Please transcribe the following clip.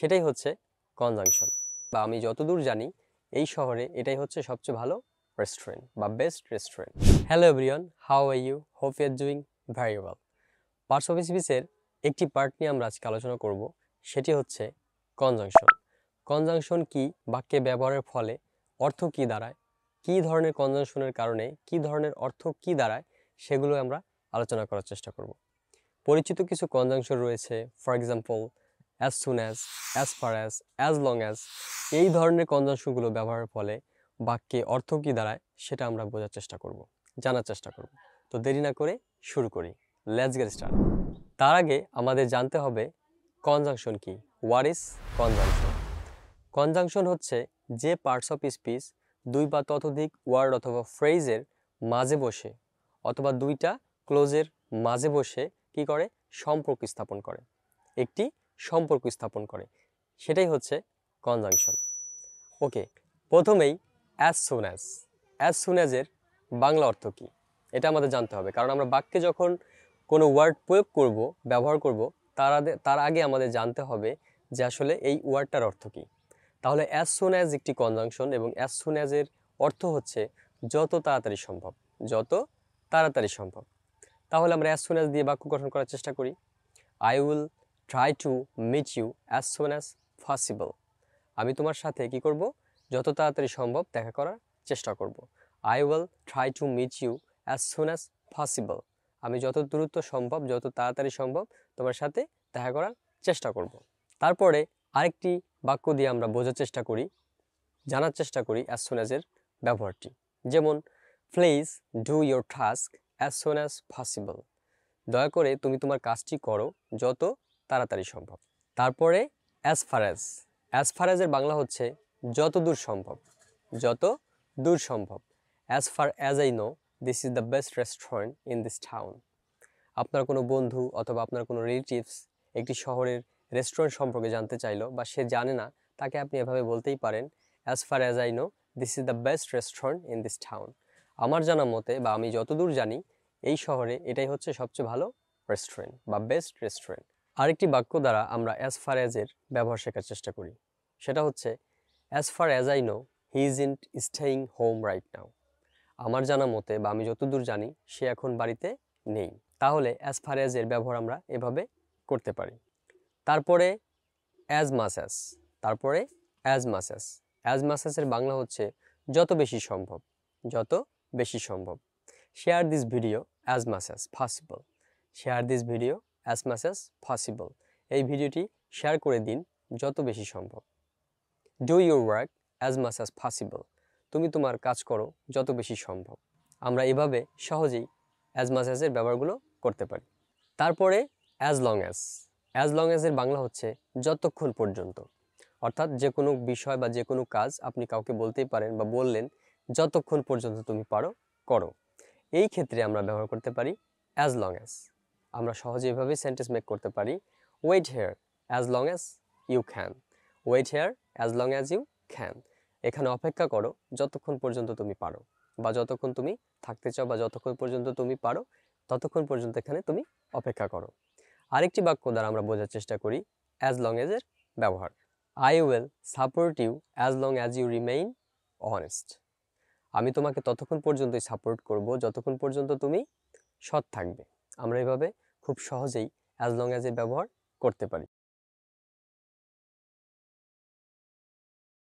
সেটাই হচ্ছে কনজাংশন। বা আমি যতদূর জানি এই শহরে এটাই হচ্ছে সবচেয়ে ভালো রেস্টুরেন্ট বা best restaurant. Hello everyone, how are you? Hope you are doing very well. Parts of স্পিচের একটি পার্ট নিয়ে আমরা আজকে আলোচনা করব, সেটি হচ্ছে কনজাংশন। কনজাংশন কি, বাক্যে ব্যবহারের ফলে অর্থ কি দাঁড়ায়, কী ধরনের কনজাংশনের কারণে কী ধরনের অর্থ কি দাঁড়ায়, সেগুলো আমরা আলোচনা করার চেষ্টা করব। পরিচিত কিছু কনজাংশন রয়েছে, for example as soon as far as long as. এই ধরনের কনজাংশনগুলো ব্যবহারের ফলে বাক্যে অর্থ কী দাঁড়ায় সেটা আমরা বোঝার চেষ্টা করব, জানার চেষ্টা করব। তো দেরি না করে শুরু করি, লেটস গেট স্টার্ট। তার আগে আমাদের জানতে হবে কনজাংশন কি। What is conjunction? কনজাংশন হচ্ছে যে পার্টস অফ স্পিচ দুই বা ততোধিক ওয়ার্ড অথবা ফ্রেজের মাঝে বসে অথবা দুইটা ক্লোজের মাঝে বসে কি করে, সম্পর্ক স্থাপন করে, একটি সম্পর্ক স্থাপন করে, সেটাই হচ্ছে কনজাংশন। ওকে, প্রথমেই অ্যাজ সুন অ্যাজের বাংলা অর্থ কী এটা আমাদের জানতে হবে, কারণ আমরা বাক্যে যখন কোনো ওয়ার্ড প্রয়োগ করব, ব্যবহার করব, তার আগে আমাদের জানতে হবে যে আসলে এই ওয়ার্ডটার অর্থ কী। তাহলে অ্যাজ সুন অ্যাজ একটি কনজাংশন এবং অ্যাজ সুন অ্যাজের অর্থ হচ্ছে যত তাড়াতাড়ি সম্ভব, যত তাড়াতাড়ি সম্ভব। তাহলে আমরা অ্যাজ সুন অ্যাজ দিয়ে বাক্য গঠন করার চেষ্টা করি। I will try to meet you as soon as possible. আমি তোমার সাথে কি করব, যত তাড়াতাড়ি সম্ভব দেখা করার চেষ্টা করব। I will try to meet you as soon as possible. আমি যত দ্রুত সম্ভব, যত তাড়াতাড়ি সম্ভব তোমার সাথে দেখা করার চেষ্টা করব। তারপরে আরেকটি বাক্য দিয়ে আমরা বোঝার চেষ্টা করি, জানার চেষ্টা করি অ্যাজ সুন অ্যাজের ব্যবহারটি। যেমন please do your task as soon as possible. দয়া করে তুমি তোমার কাজটি করো যত তাড়াতাড়ি সম্ভব। তারপরে অ্যাজ ফার অ্যাজের বাংলা হচ্ছে যত দূর সম্ভব, যত দূর সম্ভব। As far as I know this is the best restaurant in this town. আপনার কোনো বন্ধু অথবা আপনার কোনো রিলেটিভস একটি শহরের রেস্টুরেন্ট সম্পর্কে জানতে চাইলো বা সে জানে না, তাকে আপনি এভাবে বলতেই পারেন as far as I know this is the best restaurant in this town. আমার জানা মতে বা আমি যতদূর জানি এই শহরে এটাই হচ্ছে সবচেয়ে ভালো রেস্টুরেন্ট বা বেস্ট রেস্টুরেন্ট। আরেকটি বাক্য দ্বারা আমরা অ্যাজ ফার অ্যাজের ব্যবহার শেখার চেষ্টা করি, সেটা হচ্ছে as far as I know he isn't staying home right now. আমার জানা মতে বা আমি যতদূর জানি সে এখন বাড়িতে নেই। তাহলে অ্যাজ ফার অ্যাজের ব্যবহার আমরা এভাবে করতে পারি। তারপরে অ্যাজ মাচ অ্যাজ, তারপরে অ্যাজ মাচ অ্যাজের বাংলা হচ্ছে যত বেশি সম্ভব, যত বেশি সম্ভব। Share this video as much as possible. Share this video as much as possible. এই ভিডিওটি শেয়ার করে দিন যত বেশি সম্ভব। Do your work as much as possible. তুমি তোমার কাজ করো যত বেশি সম্ভব। আমরা এভাবে সহজেই অ্যাজ মাচ অ্যাজের ব্যবহারগুলো করতে পারি। তারপরে অ্যাজ লং অ্যাজের বাংলা হচ্ছে যতক্ষণ পর্যন্ত। অর্থাৎ যে কোনো বিষয় বা যে কোনো কাজ আপনি কাউকে বলতেই পারেন বা বললেন যতক্ষণ পর্যন্ত তুমি পারো করো। এই ক্ষেত্রে আমরা ব্যবহার করতে পারি অ্যাজ লং অ্যাজ। আমরা সহজে এভাবে সেন্টেন্স মেক করতে পারি, wait here as long as you can. Wait here as long as you can. এখানে অপেক্ষা করো যতক্ষণ পর্যন্ত তুমি পারো, বা যতক্ষণ তুমি থাকতে চাও বা যতক্ষণ পর্যন্ত তুমি পারো ততক্ষণ পর্যন্ত এখানে তুমি অপেক্ষা করো। আরেকটি বাক্য দ্বারা আমরা বোঝার চেষ্টা করি অ্যাজ লং অ্যাজের ব্যবহার। I will support you as long as you remain honest. আমি তোমাকে ততক্ষণ পর্যন্তই সাপোর্ট করব যতক্ষণ পর্যন্ত তুমি সৎ থাকবে। আমরা এভাবে খুব সহজেই অ্যাজ লং অ্যাজের ব্যবহার করতে পারি।